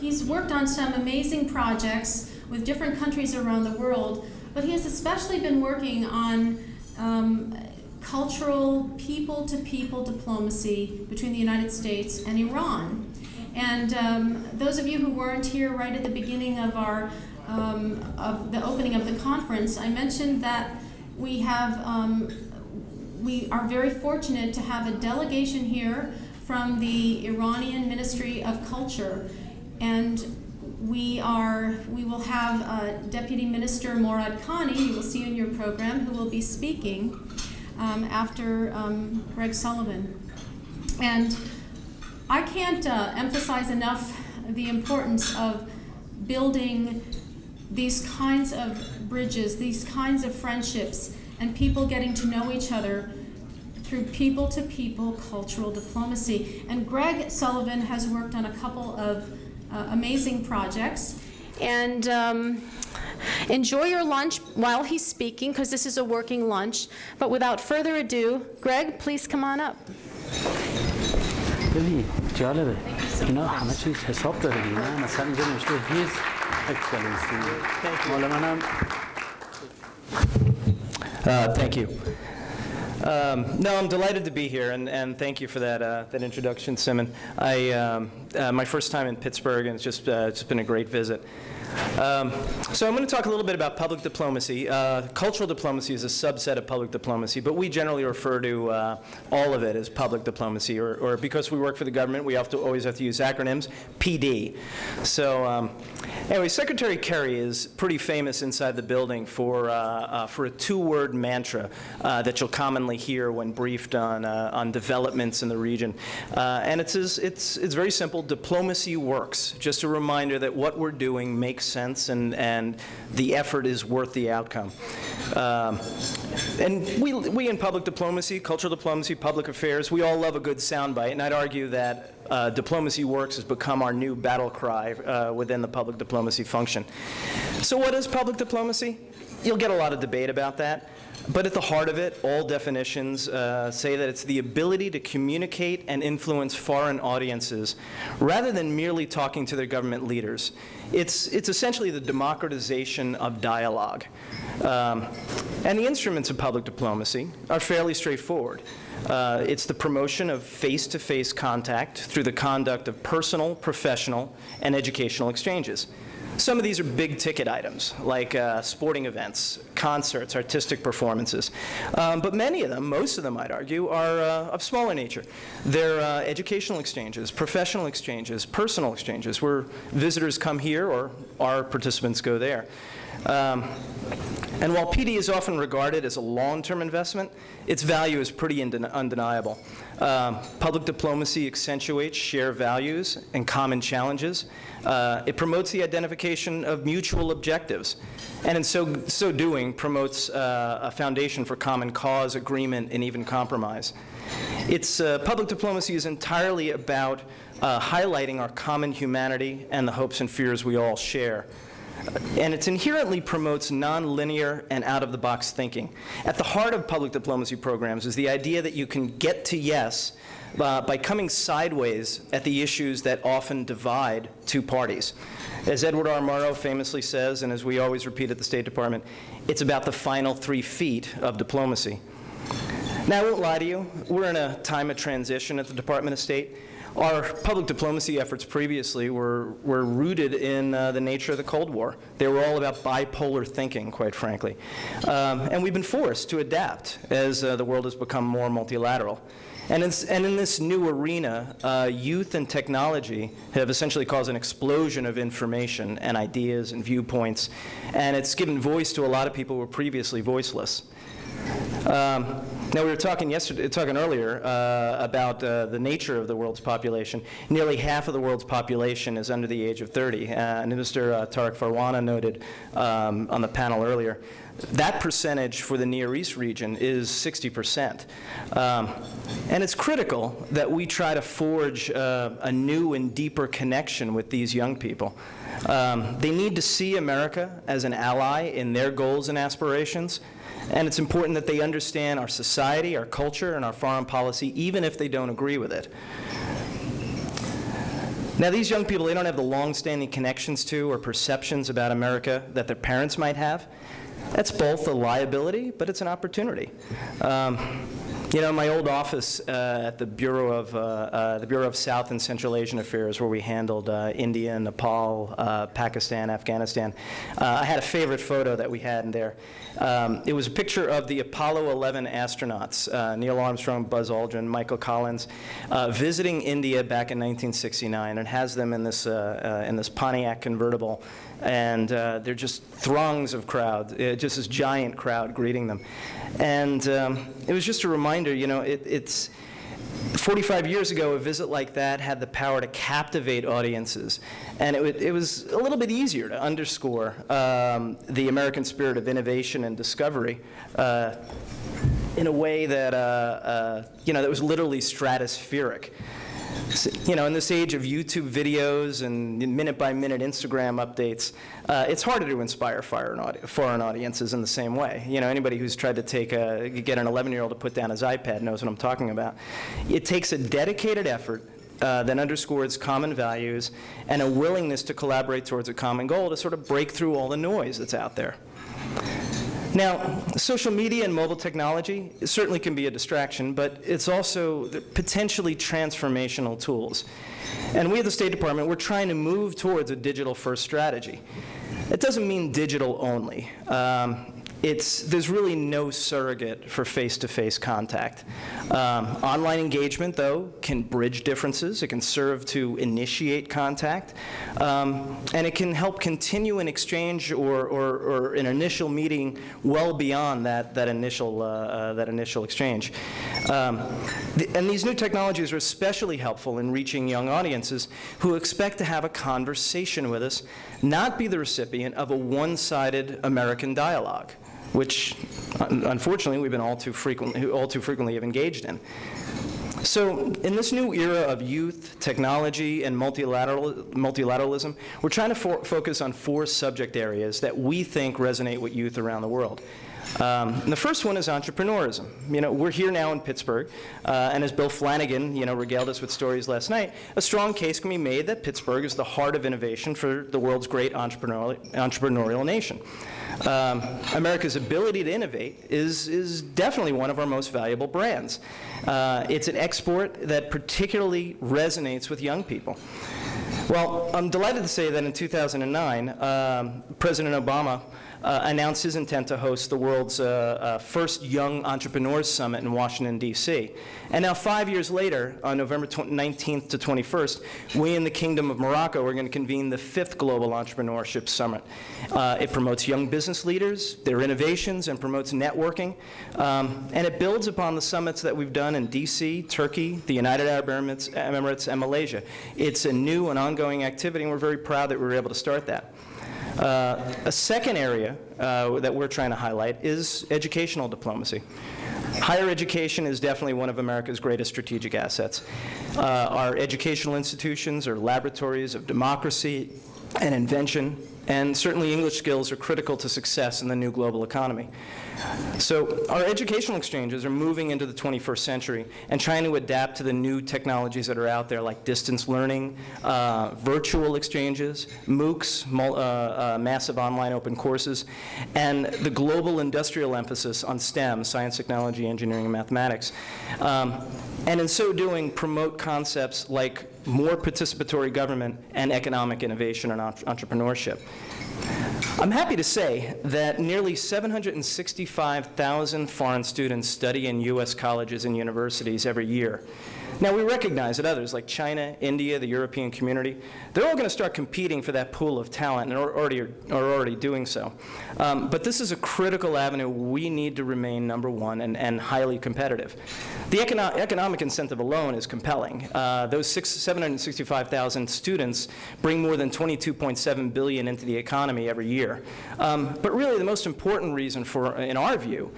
He's worked on some amazing projects with different countries around the world, but he has especially been working on cultural people-to-people diplomacy between the United States and Iran. And those of you who weren't here right at the beginning of of the opening of the conference, I mentioned that we are very fortunate to have a delegation here from the Iranian Ministry of Culture, and we will have Deputy Minister Morad Khani, you will see in your program, who will be speaking after Gregg Sullivan. And I can't emphasize enough the importance of building these kinds of bridges, these kinds of friendships, and people getting to know each other through people-to-people cultural diplomacy. And Gregg Sullivan has worked on a couple of amazing projects. And enjoy your lunch while he's speaking, because this is a working lunch. But without further ado, Gregg, please come on up. ببین جالبه اینا همه چیز حساب داره دیگه مثلا اینجا نوشته هیز اکسلنسی مال منم Thank you. No, I'm delighted to be here, and thank you for that introduction, Simon. My first time in Pittsburgh, and it's just been a great visit. So I'm going to talk a little bit about public diplomacy. Cultural diplomacy is a subset of public diplomacy, but we generally refer to all of it as public diplomacy, or because we work for the government, we always have to use acronyms, PD. So anyway, Secretary Kerry is pretty famous inside the building for a two-word mantra that you'll commonly hear when briefed on developments in the region. And it's very simple. Diplomacy works. Just a reminder that what we're doing makes sense, and the effort is worth the outcome. And we in public diplomacy, cultural diplomacy, public affairs, we all love a good soundbite, and I'd argue that diplomacy works has become our new battle cry within the public diplomacy function. So what is public diplomacy? You'll get a lot of debate about that. But at the heart of it, all definitions say that it's the ability to communicate and influence foreign audiences rather than merely talking to their government leaders. It's essentially the democratization of dialogue. And the instruments of public diplomacy are fairly straightforward. It's the promotion of face-to-face contact through the conduct of personal, professional, and educational exchanges. Some of these are big-ticket items, like sporting events, concerts, artistic performances. But many of them, most of them, I'd argue, are of smaller nature. They're educational exchanges, professional exchanges, personal exchanges, where visitors come here or our participants go there. And while PD is often regarded as a long-term investment, its value is pretty undeniable. Public diplomacy accentuates shared values and common challenges. It promotes the identification of mutual objectives, and in so doing promotes a foundation for common cause, agreement, and even compromise. Public diplomacy is entirely about highlighting our common humanity and the hopes and fears we all share. And it inherently promotes nonlinear and out-of-the-box thinking. At the heart of public diplomacy programs is the idea that you can get to yes by coming sideways at the issues that often divide two parties. As Edward R. Murrow famously says, and as we always repeat at the State Department, it's about the final 3 feet of diplomacy. Now, I won't lie to you. We're in a time of transition at the Department of State. Our public diplomacy efforts previously were rooted in the nature of the Cold War. They were all about bipolar thinking, quite frankly. And we've been forced to adapt as the world has become more multilateral. And in this new arena, youth and technology have essentially caused an explosion of information and ideas and viewpoints, and it's given voice to a lot of people who were previously voiceless. Now, we were talking earlier about the nature of the world's population. Nearly half of the world's population is under the age of 30. And Mr. Tariq Farwana noted on the panel earlier, that percentage for the Near East region is 60%. And it's critical that we try to forge a new and deeper connection with these young people. They need to see America as an ally in their goals and aspirations. And it's important that they understand our society, our culture, and our foreign policy, even if they don't agree with it. Now, these young people, they don't have the long-standing connections to or perceptions about America that their parents might have. That's both a liability, but it's an opportunity. You know, my old office at the Bureau of South and Central Asian Affairs, where we handled India, Nepal, Pakistan, Afghanistan, I had a favorite photo that we had in there. It was a picture of the Apollo 11 astronauts, Neil Armstrong, Buzz Aldrin, Michael Collins, visiting India back in 1969. It has them in this Pontiac convertible, and they're just throngs of crowds, just this giant crowd greeting them. And it was just a reminder, you know, it's 45 years ago, a visit like that had the power to captivate audiences. And it was a little bit easier to underscore the American spirit of innovation and discovery in a way that, you know, that was literally stratospheric. You know, in this age of YouTube videos and minute-by-minute Instagram updates, it's harder to inspire foreign audiences in the same way. You know, anybody who's tried to get an 11-year-old to put down his iPad knows what I'm talking about. It takes a dedicated effort that underscores common values and a willingness to collaborate towards a common goal to sort of break through all the noise that's out there. Now, social media and mobile technology certainly can be a distraction, but it's also potentially transformational tools. And we at the State Department, we're trying to move towards a digital-first strategy. It doesn't mean digital only. There's really no surrogate for face-to-face contact. Online engagement, though, can bridge differences. It can serve to initiate contact. And it can help continue an exchange or an initial meeting well beyond that initial exchange. And these new technologies are especially helpful in reaching young audiences who expect to have a conversation with us, not be the recipient of a one-sided American dialogue, which, unfortunately, we've been all too frequently have engaged in. So, in this new era of youth, technology, and multilateralism, we're trying to focus on 4 subject areas that we think resonate with youth around the world. And the first one is entrepreneurism. You know, we're here now in Pittsburgh, and as Bill Flanagan, you know, regaled us with stories last night, a strong case can be made that Pittsburgh is the heart of innovation for the world's great entrepreneurial nation. America's ability to innovate is definitely one of our most valuable brands. It's an export that particularly resonates with young people. Well, I'm delighted to say that in 2009, President Obama announced his intent to host the world's first Young Entrepreneurs Summit in Washington, D.C. And now 5 years later, on November 19th to 21st, we in the Kingdom of Morocco are going to convene the 5th Global Entrepreneurship Summit. It promotes young business leaders, their innovations, and promotes networking. And it builds upon the summits that we've done in D.C., Turkey, the United Arab Emirates, and Malaysia. It's a new and ongoing activity, and we're very proud that we were able to start that. A second area that we're trying to highlight is educational diplomacy. Higher education is definitely one of America's greatest strategic assets. Our educational institutions are laboratories of democracy and invention, and certainly English skills are critical to success in the new global economy. So our educational exchanges are moving into the 21st century and trying to adapt to the new technologies that are out there, like distance learning, virtual exchanges, MOOCs, massive online open courses, and the global industrial emphasis on STEM, science, technology, engineering, and mathematics. And in so doing, promote concepts like more participatory government and economic innovation and entrepreneurship. I'm happy to say that nearly 765,000 foreign students study in U.S. colleges and universities every year. Now, we recognize that others like China, India, the European community, they're all going to start competing for that pool of talent and are already doing so. But this is a critical avenue we need to remain #1 and highly competitive. The economic incentive alone is compelling. Those 765,000 students bring more than $22.7 billion into the economy every year. But really, the most important reason in our view,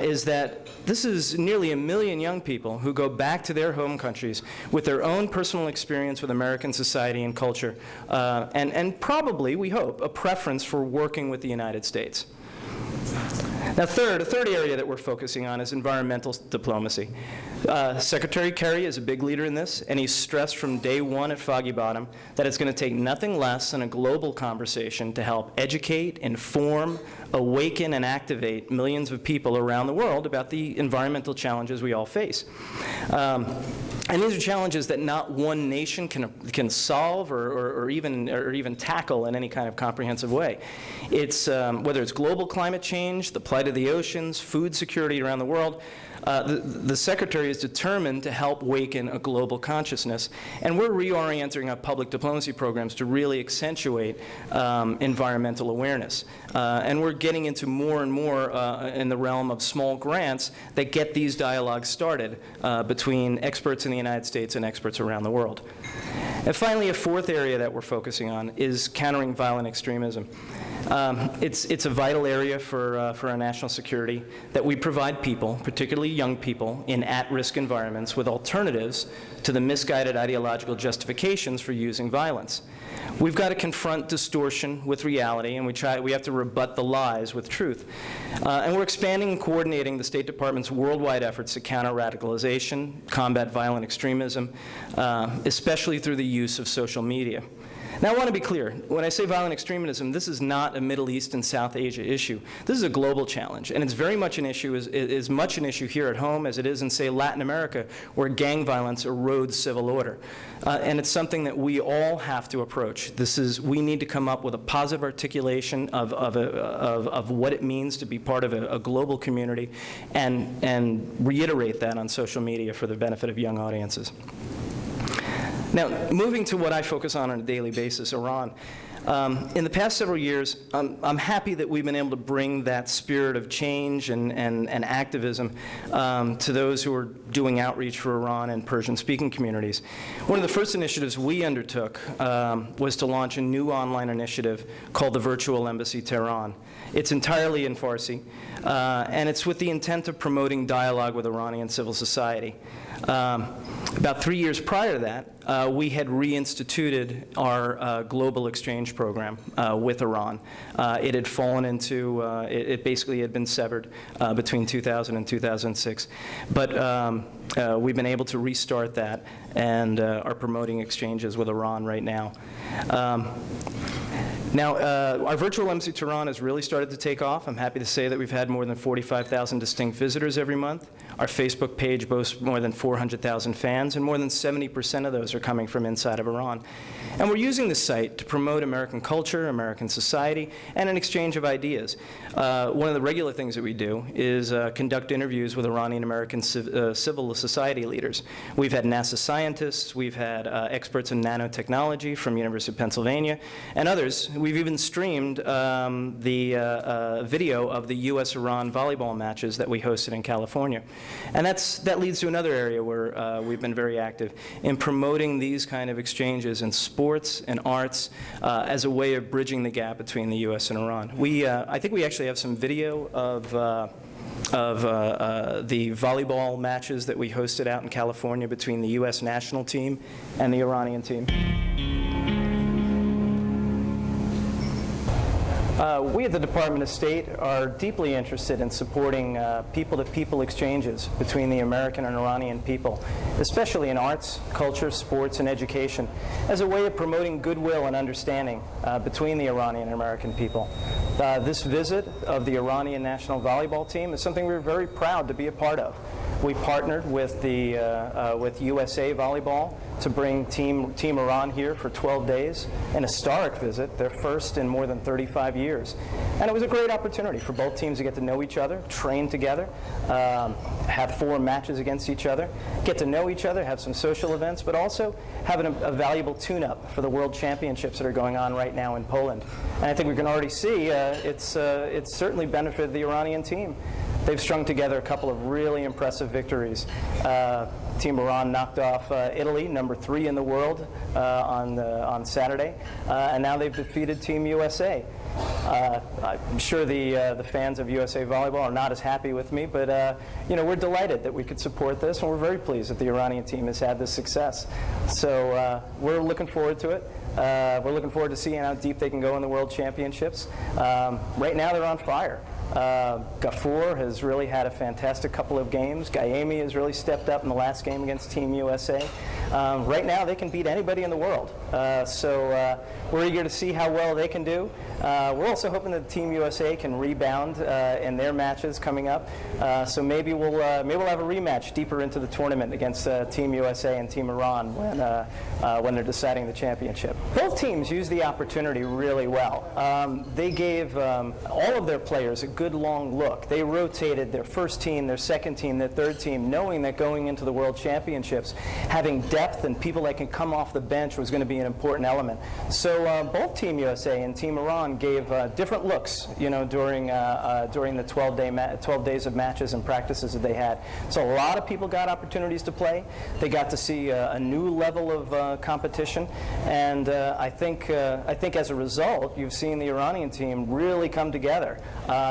is that this is nearly 1 million young people who go back to their home countries with their own personal experience with American society and culture, and probably, we hope, a preference for working with the United States. Now, a third area that we're focusing on is environmental diplomacy. Secretary Kerry is a big leader in this, and he's stressed from day one at Foggy Bottom that it's going to take nothing less than a global conversation to help educate, inform, awaken, and activate millions of people around the world about the environmental challenges we all face. And these are challenges that not one nation can solve or even tackle in any kind of comprehensive way. It's whether it's global climate change, the plight of the oceans, food security around the world. The Secretary is determined to help waken a global consciousness, and we're reorienting our public diplomacy programs to really accentuate environmental awareness. And we're getting into more and more in the realm of small grants that get these dialogues started between experts in the United States and experts around the world. And finally, a fourth area that we're focusing on is countering violent extremism. It's a vital area for our national security that we provide people, particularly young people, in at-risk environments with alternatives to the misguided ideological justifications for using violence. We've got to confront distortion with reality, and we have to rebut the lies with truth. And we're expanding and coordinating the State Department's worldwide efforts to counter radicalization, combat violent extremism, especially through the use of social media. Now, I want to be clear. When I say violent extremism, this is not a Middle East and South Asia issue. This is a global challenge, and it's very much an issue, is much an issue here at home as it is in, say, Latin America, where gang violence erodes civil order. And it's something that we all have to approach. We need to come up with a positive articulation of what it means to be part of a global community and reiterate that on social media for the benefit of young audiences. Now, moving to what I focus on a daily basis, Iran. In the past several years, I'm happy that we've been able to bring that spirit of change and activism to those who are doing outreach for Iran and Persian-speaking communities. One of the first initiatives we undertook was to launch a new online initiative called the Virtual Embassy Tehran. It's entirely in Farsi, and it's with the intent of promoting dialogue with Iranian civil society. About 3 years prior to that, we had reinstituted our global exchange program with Iran. It had fallen into, it basically had been severed between 2000 and 2006. But we've been able to restart that and are promoting exchanges with Iran right now. Now, our virtual Embassy Tehran has really started to take off. I'm happy to say that we've had more than 45,000 distinct visitors every month. Our Facebook page boasts more than 400,000 fans, and more than 70% of those are coming from inside of Iran. And we're using this site to promote American culture, American society, and an exchange of ideas. One of the regular things that we do is conduct interviews with Iranian-American civil society leaders. We've had NASA scientists, we've had experts in nanotechnology from University of Pennsylvania, and others. We've even streamed the video of the U.S.-Iran volleyball matches that we hosted in California. And that leads to another area where we've been very active in promoting these kind of exchanges in sports and arts as a way of bridging the gap between the U.S. and Iran. I think we actually have some video of the volleyball matches that we hosted out in California between the U.S. national team and the Iranian team. We at the Department of State are deeply interested in supporting people-to-people exchanges between the American and Iranian people, especially in arts, culture, sports, and education, as a way of promoting goodwill and understanding between the Iranian and American people. This visit of the Iranian national volleyball team is something we're very proud to be a part of. We partnered with with USA Volleyball to bring Team Iran here for 12 days, an historic visit, their first in more than 35 years. And it was a great opportunity for both teams to get to know each other, train together, have 4 matches against each other, get to know each other, have some social events, but also have a valuable tune-up for the World Championships that are going on right now in Poland. And I think we can already see it's certainly benefited the Iranian team. They've strung together a couple of really impressive victories. Team Iran knocked off Italy, number 3 in the world, on Saturday, and now they've defeated Team USA. I'm sure the fans of USA Volleyball are not as happy with me, but you know, we're delighted that we could support this, and we're very pleased that the Iranian team has had this success. So we're looking forward to it. We're looking forward to seeing how deep they can go in the World Championships. Right now, they're on fire. Gafour has really had a fantastic couple of games. AMEI has really stepped up in the last game against Team USA. Right now, they can beat anybody in the world. So we're eager to see how well they can do. We're also hoping that Team USA can rebound in their matches coming up. So maybe we'll have a rematch deeper into the tournament against Team USA and Team Iran when they're deciding the championship. Both teams used the opportunity really well. They gave all of their players a good long look. They rotated their first team, their second team, their third team, knowing that going into the World Championships, having depth and people that can come off the bench was going to be an important element. So both Team USA and Team Iran gave different looks, during the 12 days of matches and practices that they had. So a lot of people got opportunities to play. They got to see a new level of competition, and I think as a result, you've seen the Iranian team really come together.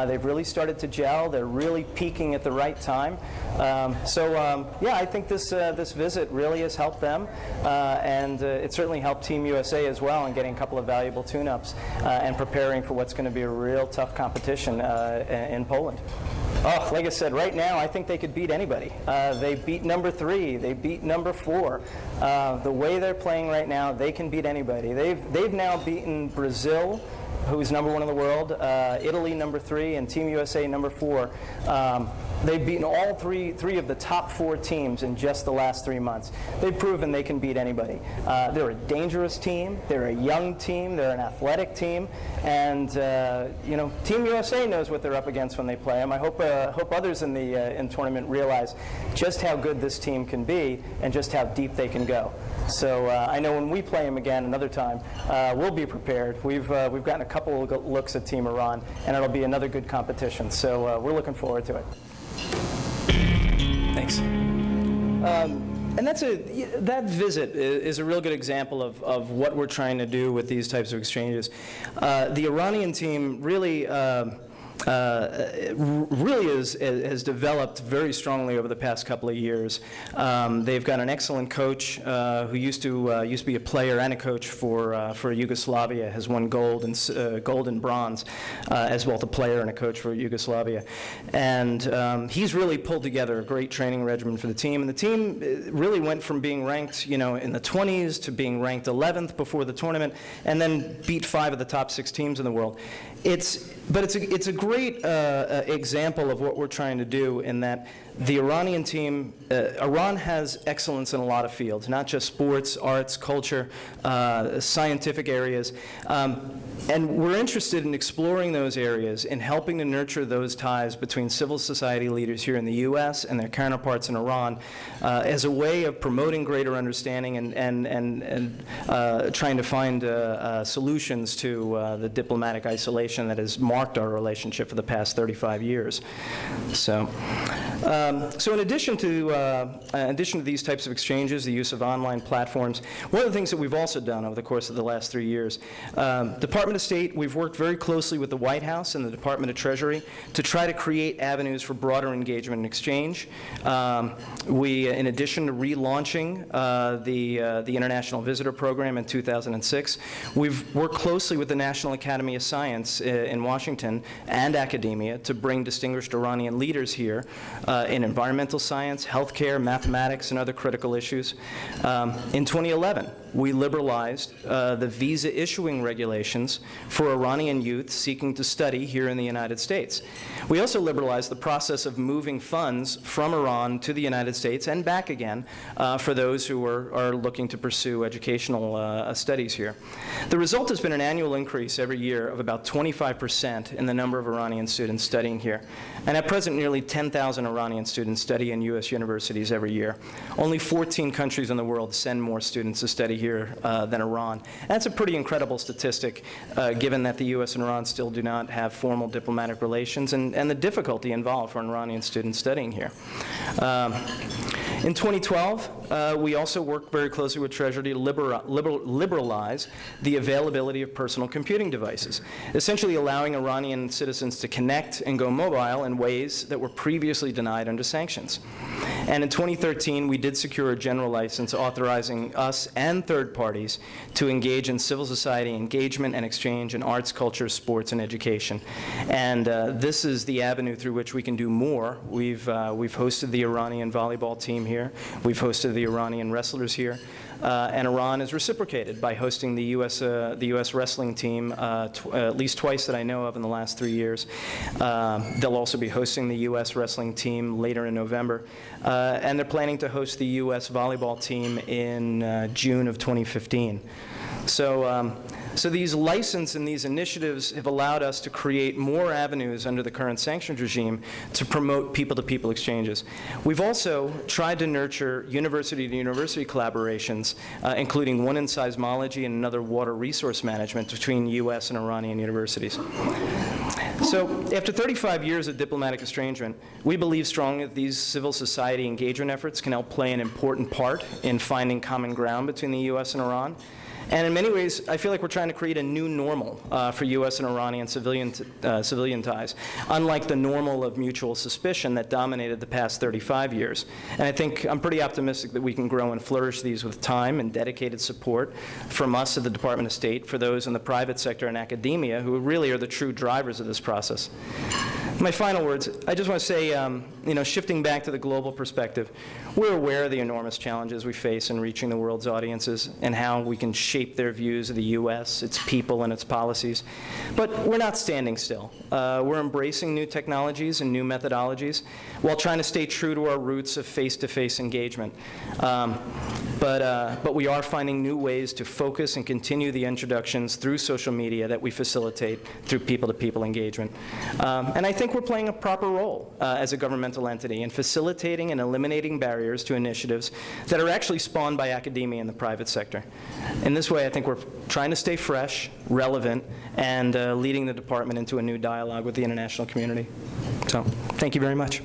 They've really started to gel. They're really peaking at the right time. Yeah, I think this visit really has helped them, and it certainly helped Team USA as well in getting a couple of valuable tune-ups and preparing for what's going to be a real tough competition in Poland. Oh, like I said, right now I think they could beat anybody. They beat number 3. They beat number 4. The way they're playing right now, they can beat anybody. They've now beaten Brazil, who's number 1 in the world, Italy number 3, and Team USA number 4. They've beaten all three of the top 4 teams in just the last 3 months. They've proven they can beat anybody. They're a dangerous team. They're a young team. They're an athletic team. And Team USA knows what they're up against when they play them. I hope others in the tournament realize just how good this team can be and just how deep they can go. So I know when we play them again another time, we'll be prepared. We've gotten a couple of looks at Team Iran, and it'll be another good competition. So we're looking forward to it. Thanks. And that visit is a real good example of what we're trying to do with these types of exchanges. The Iranian team really has developed very strongly over the past couple of years. They've got an excellent coach who used to be a player and a coach for Yugoslavia, has won gold and bronze as both a player and a coach for Yugoslavia. And he's really pulled together a great training regimen for the team. And the team really went from being ranked in the 20s to being ranked 11th before the tournament, and then beat 5 of the top 6 teams in the world. It's a great example of what we're trying to do, in that the Iranian team, Iran has excellence in a lot of fields, not just sports, arts, culture, scientific areas. And we're interested in exploring those areas and helping to nurture those ties between civil society leaders here in the U.S. and their counterparts in Iran as a way of promoting greater understanding and trying to find solutions to the diplomatic isolation that has marked our relationship for the past 35 years. So in addition to these types of exchanges, the use of online platforms, one of the things that we've also done over the course of the last 3 years, Department of State, we've worked very closely with the White House and the Department of Treasury to try to create avenues for broader engagement and exchange. In addition to relaunching the International Visitor Program in 2006, we've worked closely with the National Academy of Science in Washington and academia to bring distinguished Iranian leaders here in environmental science, healthcare, mathematics, and other critical issues. In 2011, we liberalized the visa issuing regulations for Iranian youth seeking to study here in the United States. We also liberalized the process of moving funds from Iran to the United States and back again for those who are looking to pursue educational studies here. The result has been an annual increase every year of about 25% in the number of Iranian students studying here. And at present, nearly 10,000 Iranian students study in U.S. universities every year. Only 14 countries in the world send more students to study here than Iran. And that's a pretty incredible statistic, given that the U.S. and Iran still do not have formal diplomatic relations and the difficulty involved for an Iranian student studying here. In 2012, we also worked very closely with Treasury to liberalize the availability of personal computing devices, essentially allowing Iranian citizens to connect and go mobile in ways that were previously denied under sanctions. And in 2013, we did secure a general license authorizing us and third parties to engage in civil society engagement and exchange in arts, culture, sports, and education. And this is the avenue through which we can do more. We've hosted the Iranian volleyball team here. We've hosted the Iranian wrestlers here. And Iran has reciprocated by hosting the U.S. wrestling team at least twice that I know of in the last 3 years. They'll also be hosting the U.S. wrestling team later in November. And they're planning to host the U.S. volleyball team in June of 2015. So these license and these initiatives have allowed us to create more avenues under the current sanctions regime to promote people-to-people exchanges. We've also tried to nurture university-to-university collaborations, including one in seismology and another water resource management between U.S. and Iranian universities. So after 35 years of diplomatic estrangement, we believe strongly that these civil society engagement efforts can help play an important part in finding common ground between the U.S. and Iran. And in many ways, I feel like we're trying to create a new normal for U.S. and Iranian civilian ties, unlike the normal of mutual suspicion that dominated the past 35 years. And I think I'm pretty optimistic that we can grow and flourish these with time and dedicated support from us at the Department of State, for those in the private sector and academia who really are the true drivers of this process. My final words, I just want to say, shifting back to the global perspective, we're aware of the enormous challenges we face in reaching the world's audiences and how we can shape their views of the U.S., its people, and its policies. But we're not standing still. We're embracing new technologies and new methodologies while trying to stay true to our roots of face-to-face engagement. But we are finding new ways to focus and continue the introductions through social media that we facilitate through people-to-people engagement. And I think we're playing a proper role as a governmental entity in facilitating and eliminating barriers to initiatives that are actually spawned by academia and the private sector. In this way, I think we're trying to stay fresh, relevant, and leading the department into a new dialogue with the international community. So, thank you very much.